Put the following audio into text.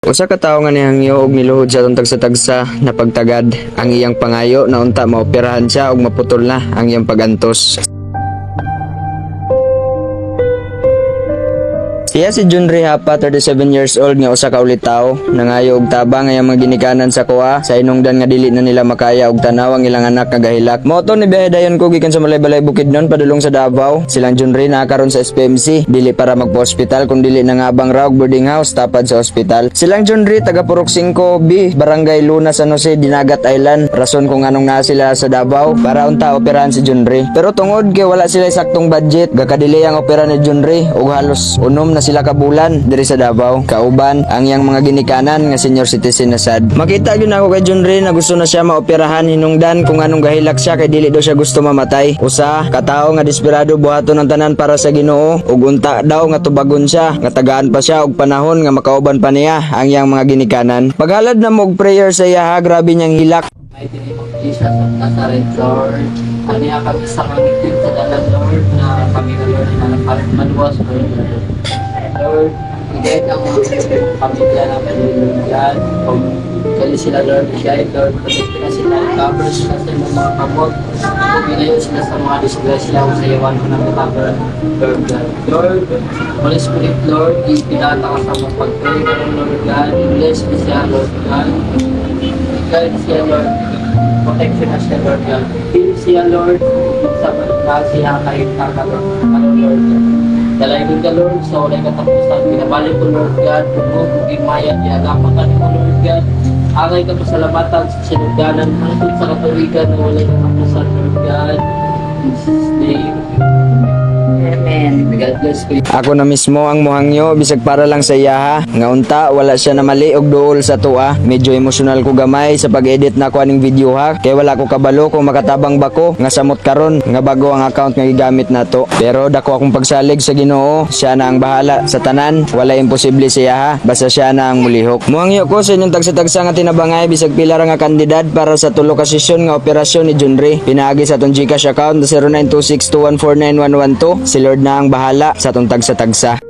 Usa ka tawo nga nihangyo og niluhod sa tuntag sa tagsa na pagtagad ang iyang pangayo na unta maoperahan siya og maputol na ang iyang pagantos. Siya si Junri Hapa, 37 years old nga usa ka ulit tao, nangayo og tabang nga mga ginikanan sa kuha sa inungdan nga dili na nila makaya og tanaw ang ilang anak nga gahilak. Moto ni biyahe dayon ko gikan sa Malay-Balay Bukidnon padulong sa Davao. Silang Junri naa karon sa SPMC, dili para magpa-hospital kun dili nangabang ra og boarding house tapad sa ospital. Silang Junri taga Purok 5B, Barangay Luna, San Jose, Dinagat Island. Rason kung anong naa sila sa Davao para unta operahan si Junri. Pero tungod kay wala sila saktong budget, gakadili ang opera ni Junri og halos unom na sila ka bulan diri sa Davao. Kauban ang iyang mga ginikanan nga senior citizen na sad. Makita gyud ako kay Junri na gusto na siya maoperahan hinungdan kung anong gahilak siya kay dili daw siya gusto mamatay. Usa ka tawo nga desperado buhaton ang tanan para sa Ginoo ug unta daw nga tubagon siya nga tagaan pa siya og panahon nga makauban pa niya ang iyang mga ginikanan. Paghalad na mo og prayer sa iya, grabe niyang hilak. Mighty name of Jesus of Nazareth, Lord. Kaniya kami sa kangitin sa dalan, Lord, na kami Lord na nagpalimaluwas, Lord, higit ang mga pamilya namin, Lord, yan. Kung kali sila, Lord, higit, Lord, protect na sila, cover sila sa mga kamot, kung ilayo sila sa mga disgrasya, kung sa iwan ko namin cover, Lord, God. Lord, Holy Spirit, Lord, ipinata ka sa mga pag-pray, Lord, God, bless me siya, Lord, God. Guide siya, Lord, protection na siya, Lord, God. Heal siya, Lord, sa mga siya kahit Lord, God. Dalayin ka, Lord, sa walay katapusan. Pinabalik ko, Lord God, tungkol, kung maya, iagapan ka mo, Lord God. Angay ka pasalamatan sa sinugdanan, hangtod sa katuwigan na walay katapusan, Lord God. In Jesus' name. Amen. God bless you. Ako na mismo ang muhangyo bisag para lang sa iyaha nga unta wala siya na mali og duol sa tua. Medyo emosyonal ko gamay sa pag-edit na ko aning video ha kay wala ko kabalo kung makatabang ba ko nga samot karon nga bago ang account nga gigamit nato. Pero dako akong pagsalig sa Ginoo, siya na ang bahala sa tanan, wala imposible sa iyaha basta siya na ang mulihok. Muhangyo ko sa inyong tagsa-tagsa nga tinabangay bisag pila ra nga kandidat para sa tulo ka sesyon nga operasyon ni Junri. Pinaagi sa atong GCash account 0926214911. Si Lord na ang bahala sa atong tagsa-tagsa.